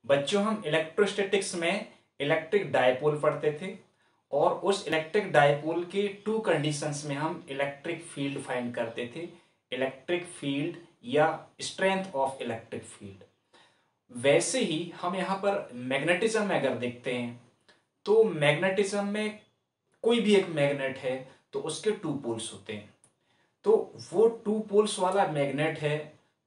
बच्चों, हम इलेक्ट्रोस्टैटिक्स में इलेक्ट्रिक डायपोल पढ़ते थे और उस इलेक्ट्रिक डायपोल के टू कंडीशंस में हम इलेक्ट्रिक फील्ड फाइंड करते थे। इलेक्ट्रिक फील्ड या स्ट्रेंथ ऑफ इलेक्ट्रिक फील्ड। वैसे ही हम यहाँ पर मैग्नेटिज्म में अगर देखते हैं तो मैग्नेटिज्म में कोई भी एक मैग्नेट है तो उसके टू पोल्स होते हैं। तो वो टू पोल्स वाला मैग्नेट है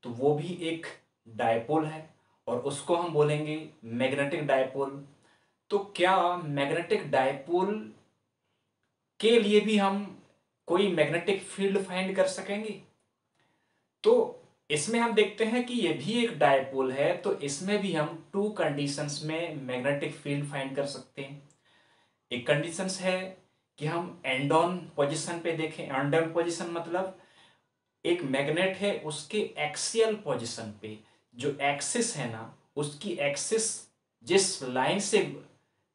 तो वो भी एक डायपोल है और उसको हम बोलेंगे मैग्नेटिक डायपोल। तो क्या मैग्नेटिक डायपोल के लिए भी हम कोई मैग्नेटिक फील्ड फाइंड कर सकेंगे? तो इसमें हम देखते हैं कि ये भी एक डायपोल है, तो इसमें भी हम टू कंडीशंस में मैग्नेटिक फील्ड फाइंड कर सकते हैं। एक कंडीशंस है कि हम एंड ऑन पोजिशन पे देखें। एंड ऑन पोजिशन मतलब एक मैग्नेट है, उसके एक्सियल पोजीशन पे जो एक्सिस है ना, उसकी एक्सिस जिस लाइन से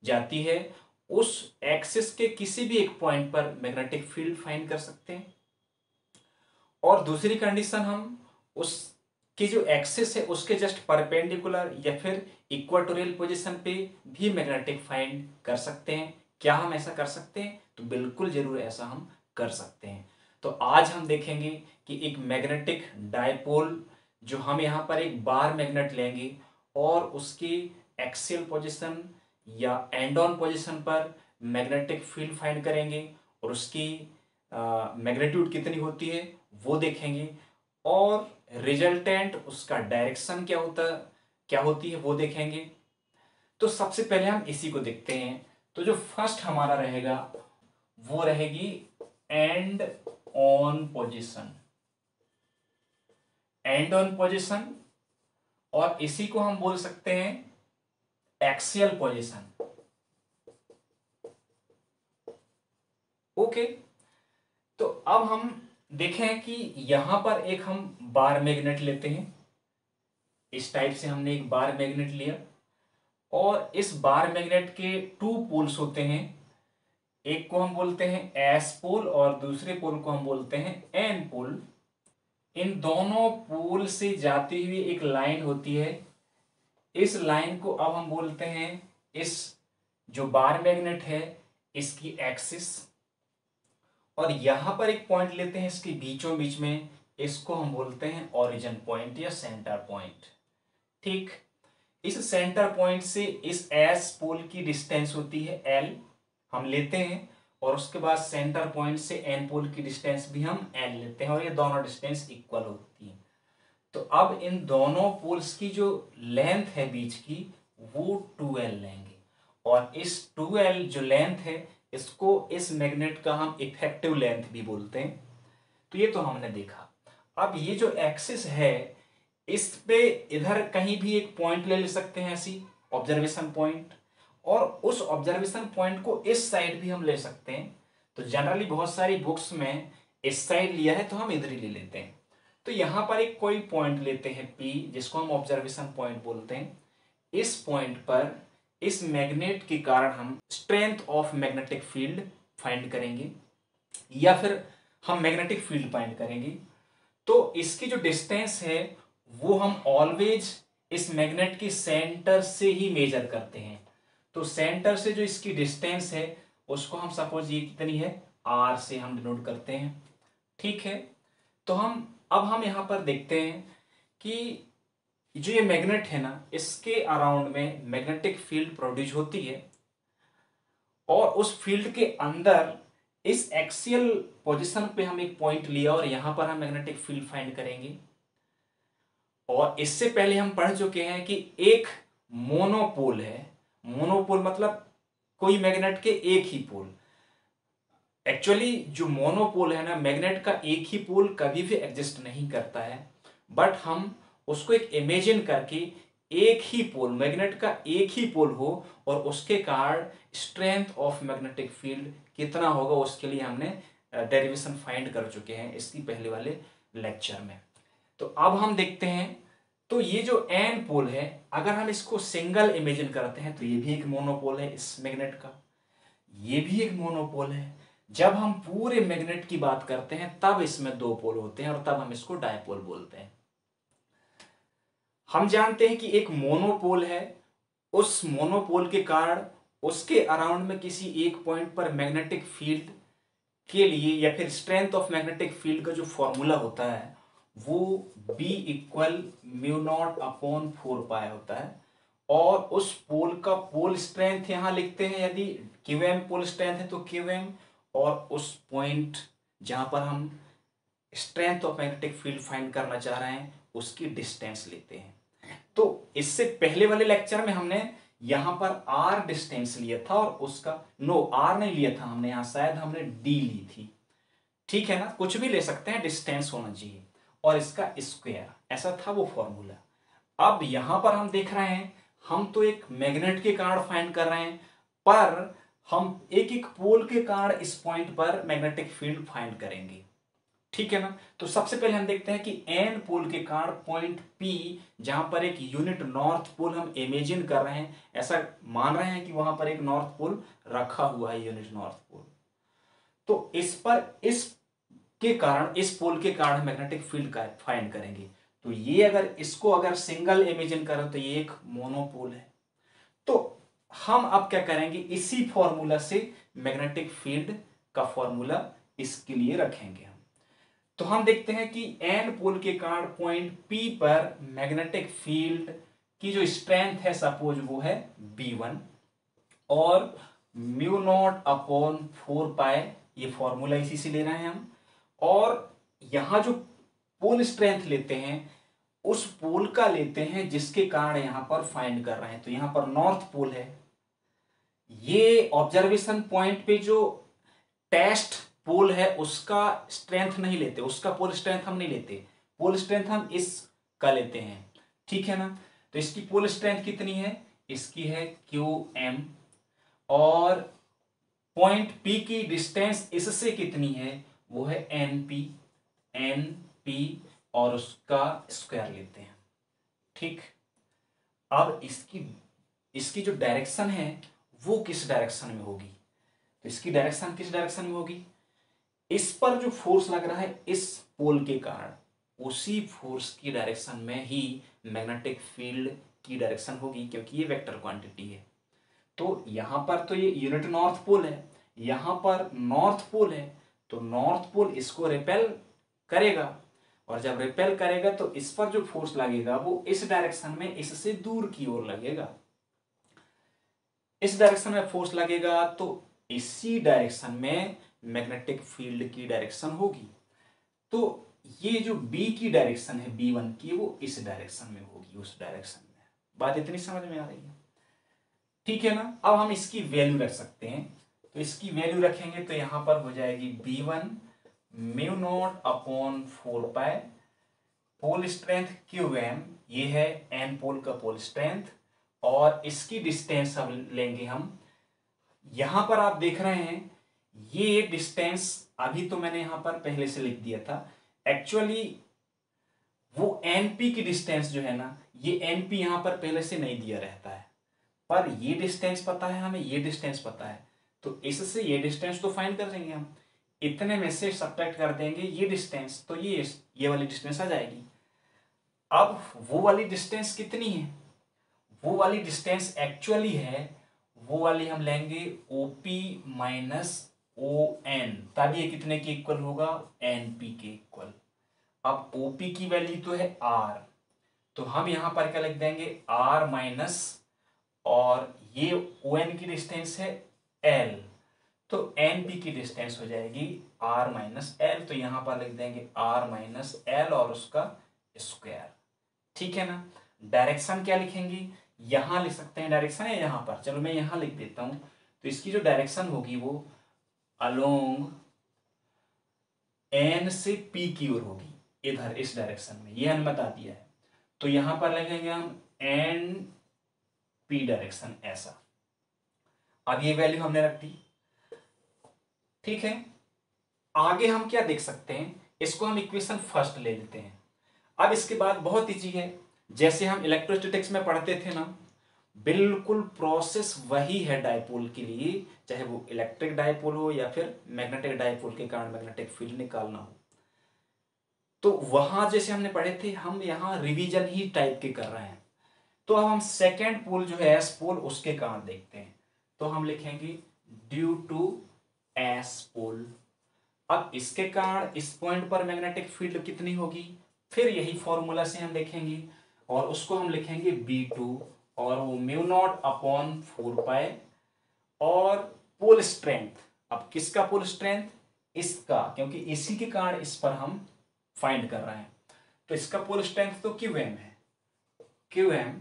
जाती है उस एक्सिस के किसी भी एक पॉइंट पर मैग्नेटिक फील्ड फाइंड कर सकते हैं। और दूसरी कंडीशन, हम उसकी जो एक्सिस है उसके जस्ट परपेंडिकुलर या फिर इक्वाटोरियल पोजीशन पे भी मैग्नेटिक फाइंड कर सकते हैं। क्या हम ऐसा कर सकते हैं? तो बिल्कुल जरूर ऐसा हम कर सकते हैं। तो आज हम देखेंगे कि एक मैग्नेटिक डायपोल, जो हम यहाँ पर एक बार मैग्नेट लेंगे और उसकी एक्सियल पोजीशन या एंड ऑन पोजीशन पर मैग्नेटिक फील्ड फाइंड करेंगे और उसकी मैग्नीट्यूड कितनी होती है वो देखेंगे और रिजल्टेंट उसका डायरेक्शन क्या होती है वो देखेंगे। तो सबसे पहले हम इसी को देखते हैं। तो जो फर्स्ट हमारा रहेगा वो रहेगी and on position. And on position, और इसी को हम बोल सकते हैं एक्सियल पोजीशन। ओके, तो अब हम देखें कि यहां पर एक हम बार मैग्नेट लेते हैं। इस टाइप से हमने एक बार मैग्नेट लिया और इस बार मैग्नेट के टू पोल्स होते हैं। एक को हम बोलते हैं एस पोल और दूसरे पोल को हम बोलते हैं एन पोल। इन दोनों पोल से जाती हुई एक लाइन होती है। इस लाइन को अब हम बोलते हैं, इस जो बार मैग्नेट है इसकी एक्सिस। और यहां पर एक पॉइंट लेते हैं इसके बीचों बीच में, इसको हम बोलते हैं ओरिजिन पॉइंट या सेंटर पॉइंट। ठीक, इस सेंटर पॉइंट से इस एस पोल की डिस्टेंस होती है एल, हम लेते हैं। और उसके बाद सेंटर पॉइंट से एन पोल की डिस्टेंस भी हम एन लेते हैं और ये दोनों डिस्टेंस इक्वल होती है। तो अब इन दोनों पोल्स की जो लेंथ है बीच की वो 2l लेंगे और इस 2l जो लेंथ है इसको इस मैग्नेट का हम इफेक्टिव लेंथ भी बोलते हैं। तो ये तो हमने देखा। अब ये जो एक्सिस है इस पे इधर कहीं भी एक पॉइंट ले सकते हैं, ऐसी ऑब्जर्वेशन पॉइंट, और उस ऑब्जर्वेशन पॉइंट को इस साइड भी हम ले सकते हैं। तो जनरली बहुत सारी बुक्स में इस साइड लिया है तो हम इधर ही ले लेते हैं। तो यहां पर एक कोई पॉइंट लेते हैं P, जिसको हम ऑब्जर्वेशन पॉइंट बोलते हैं। इस पॉइंट पर इस मैग्नेट के कारण हम strength of magnetic field find करेंगे या फिर हम मैग्नेटिक फील्ड फाइंड करेंगे। तो इसकी जो डिस्टेंस है वो हम ऑलवेज इस मैग्नेट के सेंटर से ही मेजर करते हैं। तो सेंटर से जो इसकी डिस्टेंस है उसको हम सपोज ये कितनी है R से हम डिनोट करते हैं। ठीक है, तो हम यहां पर देखते हैं कि जो ये मैग्नेट है ना इसके अराउंड में मैग्नेटिक फील्ड प्रोड्यूस होती है और उस फील्ड के अंदर इस एक्सियल पोजीशन पे हम एक पॉइंट लिया और यहां पर हम मैग्नेटिक फील्ड फाइंड करेंगे। और इससे पहले हम पढ़ चुके हैं कि एक मोनोपोल है। मोनोपोल मतलब कोई मैग्नेट के एक ही पोल। एक्चुअली जो मोनोपोल है ना, मैग्नेट का एक ही पोल कभी भी एग्जिस्ट नहीं करता है, बट हम उसको एक इमेजिन करके एक ही पोल, मैग्नेट का एक ही पोल हो और उसके कारण स्ट्रेंथ ऑफ मैग्नेटिक फील्ड कितना होगा उसके लिए हमने डेरिवेशन फाइंड कर चुके हैं इसकी पहले वाले लेक्चर में। तो अब हम देखते हैं, तो ये जो एन पोल है अगर हम इसको सिंगल इमेजिन करते हैं तो ये भी एक मोनोपोल है इस मैग्नेट का, ये भी एक मोनोपोल है। जब हम पूरे मैग्नेट की बात करते हैं तब इसमें दो पोल होते हैं और तब हम इसको डायपोल बोलते हैं। हम जानते हैं कि एक मोनोपोल है उस मोनोपोल के कारण उसके अराउंड में किसी एक पॉइंट पर मैग्नेटिक फील्ड के लिए या फिर स्ट्रेंथ ऑफ मैग्नेटिक फील्ड का जो फॉर्मूला होता है वो B equal mu naught upon 4 पाई होता है। और उस पोल का पोल स्ट्रेंथ यहां लिखते हैं, यदि क्यूएम पोल स्ट्रेंथ है तो क्यूएम, और उस पॉइंट जहां पर हम strength of magnetic field find करना चाह रहे हैं उसकी डिस्टेंस लेते हैं। तो इससे पहले वाले लेक्चर में हमने यहां पर आर डिस्टेंस लिया था और उसका आर नहीं लिया था हमने, यहां शायद हमने डी ली थी। ठीक है ना, कुछ भी ले सकते हैं, डिस्टेंस होना चाहिए और इसका स्क्वायर, ऐसा था वो फॉर्मूला। अब यहां पर हम देख रहे हैं, हम तो एक मैग्नेट के कारण फाइंड कर रहे हैं, पर हम एक एक पोल के कारण इस पॉइंट पर मैग्नेटिक फील्ड फाइंड करेंगे। ठीक है ना, तो सबसे पहले हम देखते हैं कि एन पोल के कारण पॉइंट पी, जहां पर एक यूनिट नॉर्थ पोल हम इमेजिन कर रहे हैं, ऐसा मान रहे हैं कि वहां पर एक नॉर्थ पोल रखा हुआ है, यूनिट नॉर्थ पोल। तो इस पर इस के कारण, इस पोल के कारण मैग्नेटिक फील्ड का फाइंड करेंगे। तो ये अगर इसको अगर सिंगल इमेजिन करें तो ये एक मोनोपोल है। तो हम अब क्या करेंगे, इसी फॉर्मूला से मैग्नेटिक फील्ड का फॉर्मूला इसके लिए रखेंगे हम। तो हम देखते हैं कि एन पोल के कारण पॉइंट पी पर मैग्नेटिक फील्ड की जो स्ट्रेंथ है सपोज वो है B1 और म्यू नॉट अपॉन 4 पाई, ये फॉर्मूला इसी से ले रहे हैं हम। और यहां जो पोल स्ट्रेंथ लेते हैं उस पोल का लेते हैं जिसके कारण यहां पर फाइंड कर रहे हैं। तो यहां पर नॉर्थ पोल है, ये ऑब्जर्वेशन पॉइंट पे जो टेस्ट पोल है उसका स्ट्रेंथ नहीं लेते, उसका पोल स्ट्रेंथ हम नहीं लेते, पोल स्ट्रेंथ हम इसका लेते हैं। ठीक है ना, तो इसकी पोल स्ट्रेंथ कितनी है, इसकी है QM, और पॉइंट P की डिस्टेंस इससे कितनी है, वो है NP और उसका स्क्वायर लेते हैं। ठीक, अब इसकी इसकी जो डायरेक्शन है वो किस डायरेक्शन में होगी, तो इसकी डायरेक्शन किस डायरेक्शन में होगी, इस पर जो फोर्स लग रहा है इस पोल के कारण, उसी फोर्स की डायरेक्शन में ही मैग्नेटिक फील्ड की डायरेक्शन होगी, क्योंकि ये वेक्टर क्वांटिटी है। तो यहां पर तो ये यूनिट नॉर्थ पोल है, यहां पर नॉर्थ पोल है, तो नॉर्थ पोल इसको रिपेल करेगा, और जब रिपेल करेगा तो इस पर जो फोर्स लगेगा वो इस डायरेक्शन में इससे दूर की ओर लगेगा। इस डायरेक्शन में फोर्स लगेगा तो इसी डायरेक्शन में मैग्नेटिक फील्ड की डायरेक्शन होगी। तो ये जो B की डायरेक्शन है B1 की, वो इस डायरेक्शन में होगी, उस डायरेक्शन में। बात इतनी समझ में आ रही है? ठीक है ना, अब हम इसकी वैल्यू रख सकते हैं। तो इसकी वैल्यू रखेंगे तो यहां पर हो जाएगी B1 म्यू नॉट अपॉन 4 पाई, पोल स्ट्रेंथ QM, ये है एन पोल का पोल स्ट्रेंथ, और इसकी डिस्टेंस अब लेंगे हम। यहां पर आप देख रहे हैं ये डिस्टेंस अभी तो मैंने यहां पर पहले से लिख दिया था, एक्चुअली वो NP की डिस्टेंस जो है ना, ये NP यहां पर पहले से नहीं दिया रहता है, पर ये डिस्टेंस पता है हमें, ये डिस्टेंस पता है, तो इससे ये डिस्टेंस तो फाइंड कर देंगे हम, इतने में से सब्ट्रैक्ट कर देंगे ये डिस्टेंस, तो ये वाली डिस्टेंस आ जाएगी। अब वो वाली डिस्टेंस कितनी है, वो वाली डिस्टेंस एक्चुअली है, वो वाली हम लेंगे OP माइनस ON, तब ये कितने के इक्वल होगा, NP के इक्वल। अब OP की वैल्यू तो है R, तो हम यहां पर क्या लिख देंगे, R माइनस, और ये ON की डिस्टेंस है L, तो NP की डिस्टेंस हो जाएगी R माइनस L, तो यहां पर लिख देंगे R माइनस L और उसका स्क्वायर। ठीक है ना, डायरेक्शन क्या लिखेंगे, यहां लिख सकते हैं डायरेक्शन, है यहां पर, चलो मैं यहां लिख देता हूं। तो इसकी जो डायरेक्शन होगी वो अलोंग N से P की ओर होगी, इधर इस डायरेक्शन में, ये हमने बता दिया है। तो यहां पर लिखेंगे हम NP डायरेक्शन, ऐसा। अब ये वैल्यू हमने रख दी। ठीक है, आगे हम क्या देख सकते हैं, इसको हम इक्वेशन फर्स्ट ले लेते हैं। अब इसके बाद बहुत इजी है, जैसे हम इलेक्ट्रोस्टैटिक्स में पढ़ते थे ना, बिल्कुल प्रोसेस वही है डायपोल के लिए, चाहे वो इलेक्ट्रिक डायपोल हो या फिर मैग्नेटिक डायपोल के कारण मैग्नेटिक फील्ड निकालना हो। तो वहां जैसे हमने पढ़े थे, हम यहां रिवीजन ही टाइप के कर रहे हैं। तो अब हम सेकेंड पोल जो है एस पोल उसके कारण देखते हैं। तो हम लिखेंगे ड्यू टू एस पोल। अब इसके कारण इस पॉइंट पर मैग्नेटिक फील्ड कितनी होगी, फिर यही फॉर्मूला से हम लिखेंगे और उसको हम लिखेंगे B2 और वो म्यू नॉट अपॉन 4 पाई और पोल स्ट्रेंथ। अब किसका पोल स्ट्रेंथ, इसका, क्योंकि इसी के कारण इस पर हम फाइंड कर रहे हैं। तो इसका पोल स्ट्रेंथ तो QM है, QM,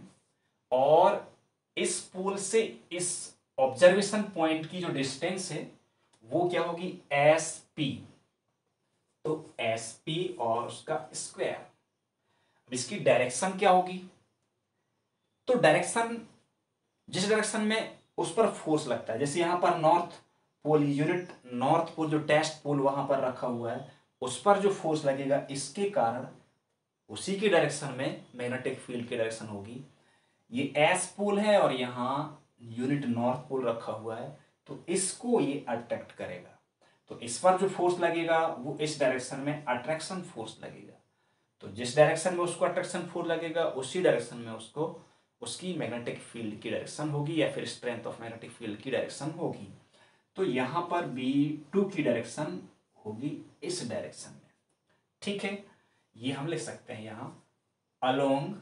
और इस पोल से इस ऑब्जर्वेशन पॉइंट की जो डिस्टेंस है वो क्या होगी SP। तो SP और उसका स्क्वायर। अब इसकी डायरेक्शन क्या होगी, तो डायरेक्शन जिस डायरेक्शन में उस पर फोर्स लगता है, जैसे यहां पर north pole unit, north pole जो टेस्ट पोल वहां पर रखा हुआ है उस पर जो फोर्स लगेगा इसके कारण उसी की डायरेक्शन में मैग्नेटिक फील्ड की डायरेक्शन होगी। ये एस पोल है और यहाँ यूनिट नॉर्थ पोल रखा हुआ है, तो इसको ये अट्रैक्ट करेगा। तो इस पर जो फोर्स लगेगा वो इस डायरेक्शन में अट्रैक्शन फोर्स लगेगा। तो जिस डायरेक्शन में उसको अट्रैक्शन फोर्स लगेगा उसी डायरेक्शन में उसको उसकी मैग्नेटिक फील्ड की डायरेक्शन होगी या फिर स्ट्रेंथ ऑफ मैग्नेटिक फील्ड की डायरेक्शन होगी। तो यहां पर B2 की डायरेक्शन होगी इस डायरेक्शन में। ठीक है, ये हम लिख सकते हैं यहां अलोंग,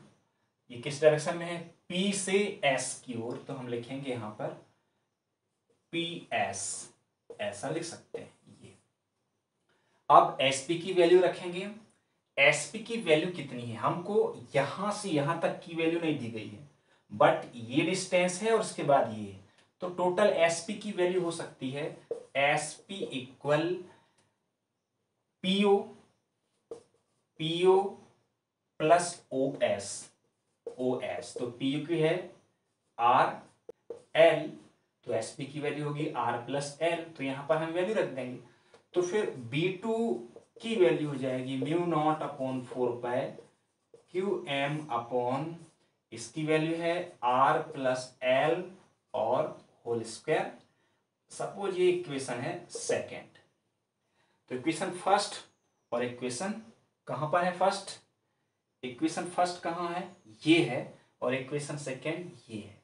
ये किस डायरेक्शन में है, P से S की ओर, तो हम लिखेंगे यहां पर PS, ऐसा लिख सकते हैं ये। अब SP की वैल्यू रखेंगे। SP की वैल्यू कितनी है, हमको यहां से यहां तक की वैल्यू नहीं दी गई है, बट ये डिस्टेंस है और उसके बाद ये है। तो टोटल SP की वैल्यू हो सकती है SP equal PO plus OS। तो PO की है RL, तो SP की वैल्यू होगी R प्लस L। तो यहां पर हम वैल्यू रख देंगे। तो फिर B2 की वैल्यू हो जाएगी mu naught upon 4 pi QM upon, इसकी वैल्यू है R प्लस L और होल स्क्वायर। सपोज ये इक्वेशन है सेकेंड। तो इक्वेशन फर्स्ट और इक्वेशन कहां पर है फर्स्ट, इक्वेशन फर्स्ट कहां है, ये है, और इक्वेशन सेकेंड ये है।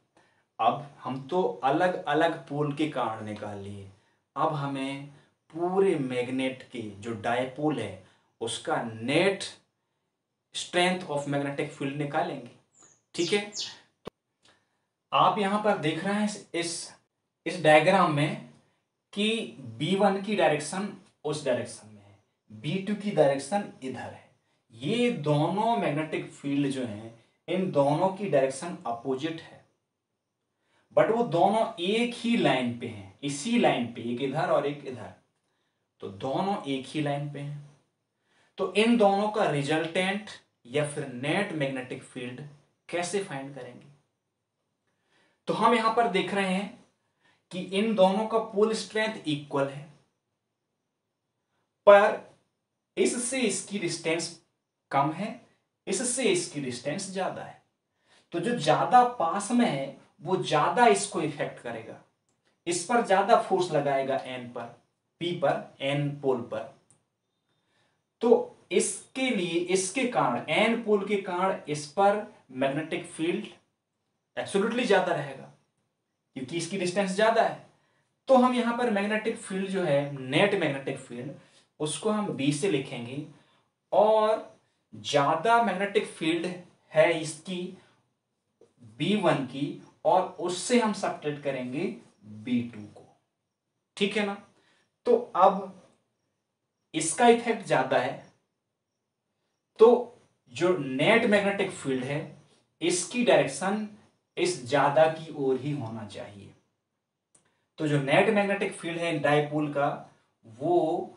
अब हम तो अलग अलग पोल के कारण निकाल लिए, अब हमें पूरे मैग्नेट के जो डायपोल है उसका net strength of magnetic field निकालेंगे। ठीक है, तो आप यहां पर देख रहे हैं इस डायग्राम में कि B1 की डायरेक्शन उस डायरेक्शन में है, B2 की डायरेक्शन इधर है। ये दोनों मैग्नेटिक फील्ड जो हैं इन दोनों की डायरेक्शन अपोजिट है, बट वो दोनों एक ही लाइन पे हैं, इसी लाइन पे, एक इधर और एक इधर, तो दोनों एक ही लाइन पे हैं। तो इन दोनों का रिजल्टेंट या फिर नेट मैग्नेटिक फील्ड कैसे फाइंड करेंगे, तो हम यहां पर देख रहे हैं कि इन दोनों का पोल स्ट्रेंथ इक्वल है, पर इससे इसकी डिस्टेंस कम है, इससे इसकी डिस्टेंस ज्यादा है। तो जो ज्यादा पास में है वो ज्यादा इसको इफेक्ट करेगा, इस पर ज्यादा फोर्स लगाएगा N पर, P पर, N पोल पर। तो इसके लिए, इसके कारण, N पोल के कारण इस पर मैग्नेटिक फील्ड एब्सोल्युटली ज्यादा रहेगा क्योंकि इसकी डिस्टेंस ज्यादा है। तो हम यहां पर मैग्नेटिक फील्ड जो है, नेट मैग्नेटिक फील्ड, उसको हम B से लिखेंगे, और ज्यादा मैग्नेटिक फील्ड है इसकी B1 की, और उससे हम सब्ट्रैक्ट करेंगे B2 को। ठीक है ना, तो अब इसका इफेक्ट ज्यादा है, तो जो नेट मैग्नेटिक फील्ड है इसकी डायरेक्शन इस ज्यादा की ओर ही होना चाहिए। तो जो नेट मैग्नेटिक फील्ड है डायपोल का वो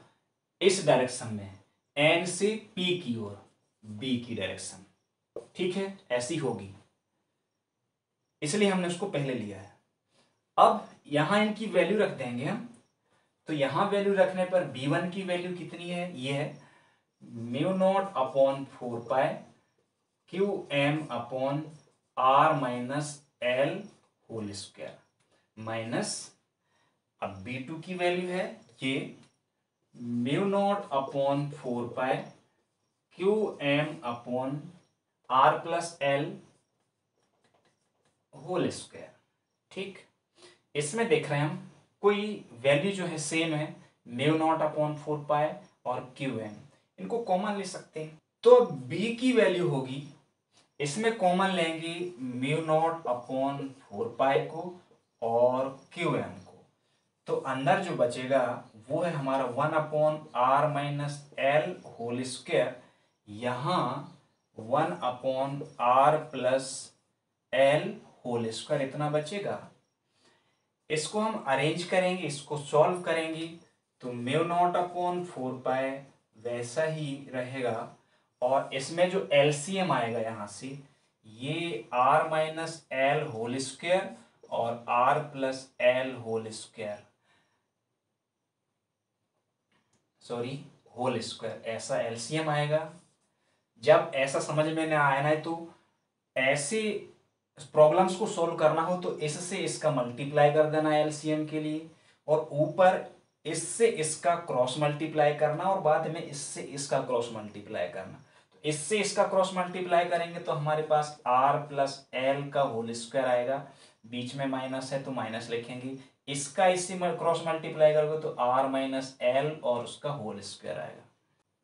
इस डायरेक्शन में है, N से P की ओर, B की डायरेक्शन। ठीक है, ऐसी होगी, इसलिए हमने उसको पहले लिया है। अब यहां इनकी वैल्यू रख देंगे हम। तो यहां वैल्यू रखने पर B1 की वैल्यू कितनी है, ये है mu naught upon 4 pi QM upon R minus L whole square, minus, अब B2 की वैल्यू है ये mu naught upon 4 pi QM upon R plus L whole square. ठीक, इसमें देख रहे हैं हम कोई वैल्यू जो है सेम है, म्यू नॉट अपॉन 4 पाई और क्यू एम, इनको कॉमन ले सकते हैं। तो बी की वैल्यू होगी, इसमें कॉमन लेंगे म्यू नॉट अपॉन 4 पाई को और क्यू एम को, तो अंदर जो बचेगा वो है हमारा 1/r-l होल स्क्वायर, यहाँ 1/r+l होल स्क्वायर इतना बचेगा। इसको हम अरेंज करेंगे, इसको सॉल्व करेंगे, तो म्यू नॉट अपॉन 4 पाई वैसा ही रहेगा, और इसमें जो एलसीएम आएगा यहां से, ये r-l होल स्क्वायर और r+l whole square, sorry whole square, ऐसा एलसीएम आएगा। जब ऐसा समझ में ना आए ना, तो ऐसे प्रॉब्लम्स को सॉल्व करना हो तो इससे इसका मल्टीप्लाई कर देना एलसीएम के लिए, और ऊपर इससे इसका क्रॉस मल्टीप्लाई करना, और बाद में इससे इसका क्रॉस मल्टीप्लाई करना। तो इससे इसका क्रॉस मल्टीप्लाई करेंगे तो हमारे पास r+l का होल स्क्वायर आएगा, बीच में माइनस है तो माइनस लिखेंगे, इसका इससे क्रॉस मल्टीप्लाई करोगे तो r-l और उसका होल स्क्वायर आएगा।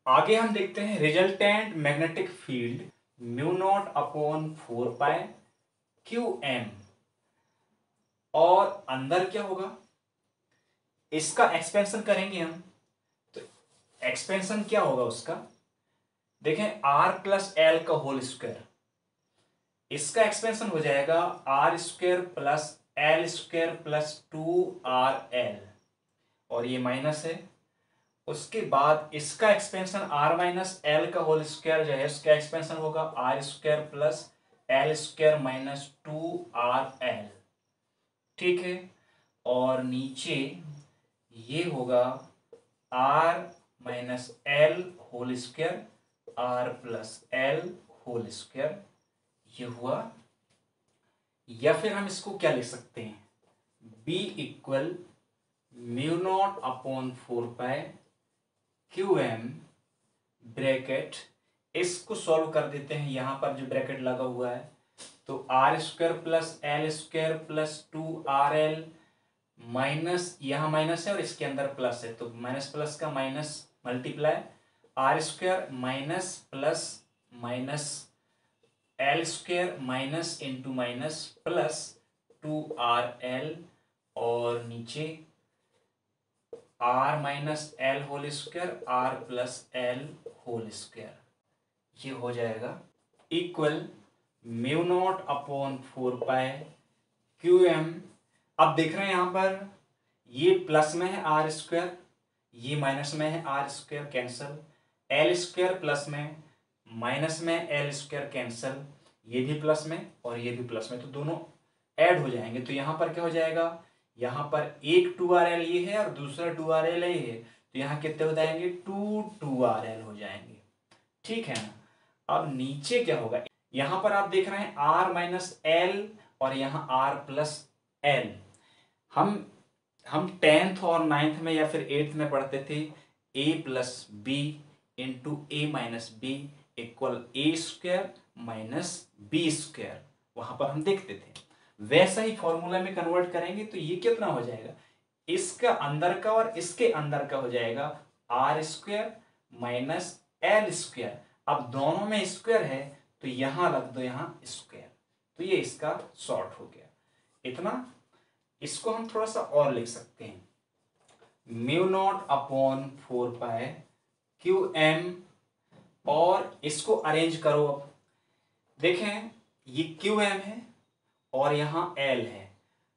आगे हम देखते हैं resultant magnetic field mu naught upon 4 पाई क्यू एम, और अंदर क्या होगा, इसका एक्सपेंशन करेंगे हम, तो एक्सपेंशन क्या होगा उसका, देखें r+l का होल स्क्वायर, इसका एक्सपेंशन हो जाएगा r²+l²+2rl, और ये माइनस है। उसके बाद इसका एक्सपेंशन r-l का होल स्क्वायर जो है, उसका एक्सपेंशन होगा r²+l²-2rl, ठीक है। और नीचे ये होगा r-l whole square r+l whole square, ये हुआ। या फिर हम इसको क्या लिख सकते हैं, b equal mu naught upon 4 पाई क्यू एम ब्रैकेट, इसको सॉल्व कर देते हैं, यहां पर जो ब्रैकेट लगा हुआ है, तो r²+l²+2rl माइनस, यहां माइनस है और इसके अंदर प्लस है, तो माइनस प्लस का minus multiply, r² minus plus minus l² minus into minus plus 2rl, और नीचे r-l whole square r+l whole square, ये हो जाएगा इक्वल म्यू नॉट अपॉन 4 पाई क्यू एम। अब देख रहे हैं यहां पर ये प्लस में है r², ये माइनस में है r² कैंसल, l² प्लस में, माइनस में l² कैंसल, ये भी प्लस में और ये भी प्लस में, तो दोनों ऐड हो जाएंगे, तो यहां पर क्या हो जाएगा, यहां पर एक 2rl ये है और दूसरा 2rl ये है, तो यहां कितने हो जाएंगे, 2rl हो जाएंगे, ठीक है ना। अब नीचे क्या होगा, यहां पर आप देख रहे हैं r-l और यहां r+l, हम 10th और 9th में या फिर 8th में पढ़ते थे a+b into a-b equal a²-b², वहां पर हम देखते थे, वैसा ही फॉर्मूला में कन्वर्ट करेंगे तो ये कितना हो जाएगा, इसका अंदर का और इसके अंदर का हो जाएगा r²-l², अब दोनों में स्क्वायर है तो यहां रख दो यहां स्क्वायर, तो ये इसका शॉर्ट हो गया इतना। इसको हम थोड़ा सा और लिख सकते हैं, म्यू नॉट अपॉन 4 पाई क्यू एम, और इसको अरेंज करो। अब देखें ये क्यू एम है और यहां एल है,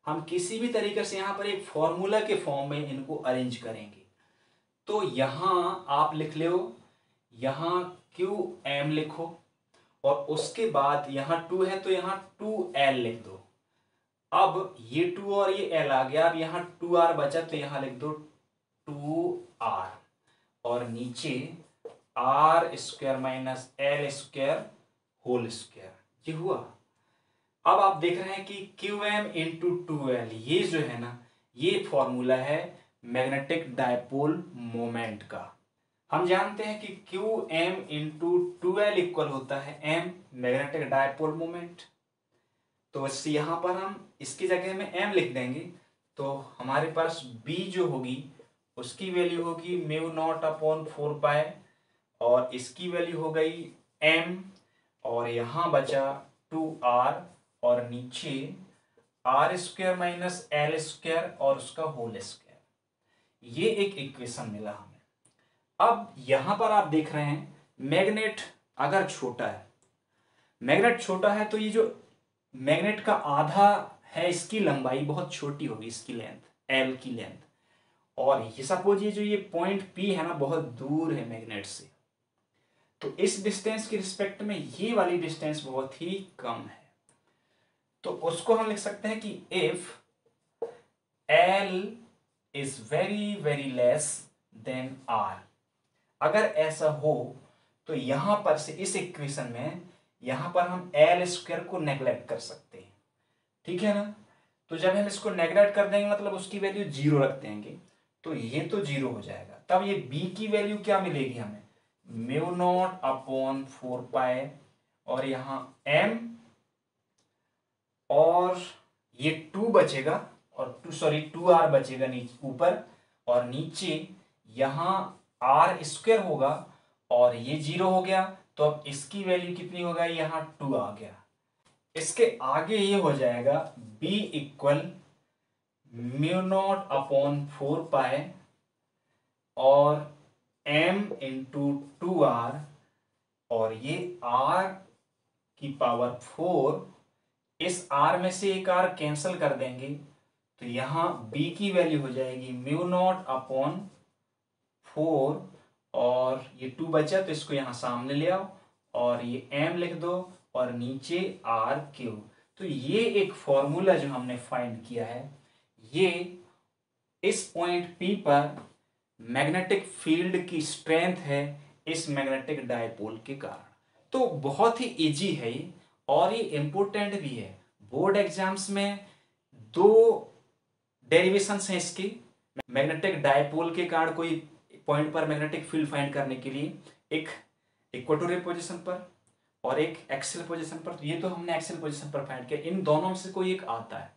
हम किसी भी तरीके से यहां पर एक फॉर्मूला के फॉर्म में इनको अरेंज करेंगे, तो यहां आप लिख लो, यहां क्यू एम लिखो, और उसके बाद यहां 2 है तो यहां 2l लिख दो। अब ये 2 और ये l आ गया, अब यहां 2r बचा तो यहां लिख दो 2r, और नीचे r² minus l² whole square, ये हुआ। अब आप देख रहे हैं कि QM इंटू 2l, ये जो है ना, ये फॉर्मूला है मैग्नेटिक डायपोल मोमेंट का। हम जानते हैं कि QM इंटू 2l इक्वल होता है M मैग्नेटिक डायपोल मोमेंट। तो यहाँ पर हम इसकी जगह में m लिख देंगे, तो हमारे पास b जो होगी उसकी वैल्यू होगी म्यू नॉट अपॉन 4 पाई, और इसकी वैल्यू हो गई m, और यहाँ बचा 2r, और नीचे R square minus L square और उसका होल स्क्वायर। ये एक इक्वेशन मिला हमें। अब यहां पर आप देख रहे हैं मैग्नेट अगर छोटा है, मैग्नेट छोटा है तो ये जो मैग्नेट का आधा है इसकी लंबाई बहुत छोटी होगी, इसकी लेंथ एल की लेंथ, और ये सपोज ये जो ये पॉइंट पी है ना बहुत दूर है मैग्नेट से, तो इस डिस्टेंस के रिस्पेक्ट में ये वाली डिस्टेंस बहुत ही कम है। तो उसको हम लिख सकते हैं कि if L is very very less than R, अगर ऐसा हो तो यहां पर से इस इक्वेशन में यहां पर हम एल स्क्वायर को नेग्लेक्ट कर सकते हैं, ठीक है ना। तो जब हम इसको नेग्लेक्ट कर देंगे मतलब उसकी वैल्यू 0 रख देंगे, तो ये तो 0 हो जाएगा। तब ये b की वैल्यू क्या मिलेगी हमें, म्यू नॉट अपॉन 4 पाई, और यहां m, और ये 2 बचेगा, और 2r बचेगा नीचे ऊपर, और नीचे यहां r स्क्वायर होगा, और ये 0 हो गया, तो अब इसकी वैल्यू कितनी हो गई, यहां 2 आ गया। इसके आगे ये हो जाएगा b equal mu naught upon 4 पाई और m इंटू 2r, और ये r की पावर 4, इस r में से एक r कैंसिल कर देंगे, तो यहां b की वैल्यू हो जाएगी म्यू नॉट अपॉन 4, और ये 2 बचा तो इसको यहां सामने ले आओ, और ये m लिख दो, और नीचे r क्यूब। तो ये एक फॉर्मूला जो हमने फाइंड किया है, ये इस पॉइंट P पर मैग्नेटिक फील्ड की स्ट्रेंथ है इस मैग्नेटिक डायपोल के कारण। तो बहुत ही इजी है ये, और ये इंपॉर्टेंट भी है। बोर्ड एग्जाम्स में 2 डेरिवेशंस हैं इसकी, मैग्नेटिक डायपोल के कारण कोई पॉइंट पर मैग्नेटिक फील्ड फाइंड करने के लिए, एक इक्वेटोरियल पोजीशन पर और एक एक्सियल पोजीशन पर। तो ये तो हमने एक्सियल पोजीशन पर फाइंड किया, इन दोनों में से कोई एक आता है।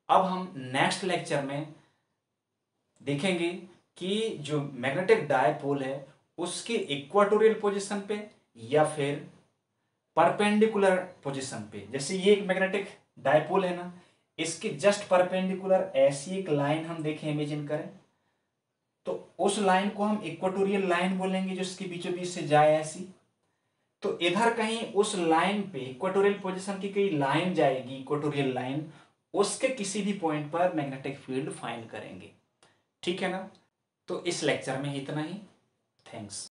अब हम नेक्स्ट लेक्चर में देखेंगे कि जो मैग्नेटिक डायपोल है उसके इक्वेटोरियल पोजीशन पे या फिर परपेंडिकुलर पोजीशन पे। जैसे ये एक मैग्नेटिक डायपोल है ना, इसके जस्ट परपेंडिकुलर ऐसी एक लाइन हम देखें, इमेजिन करें, तो उस लाइन को हम इक्वेटोरियल लाइन बोलेंगे जो इसके बीचों बीच से जाए ऐसी। तो इधर कहीं उस लाइन पे इक्वेटोरियल पोजीशन की कई लाइन जाएगी, इक्वेटोरियल लाइन, उसके किसी भी पॉइंट पर मैग्नेटिक फील्ड फाइंड करेंगे, ठीक है ना। तो इस लेक्चर में इतना ही। थैंक्स।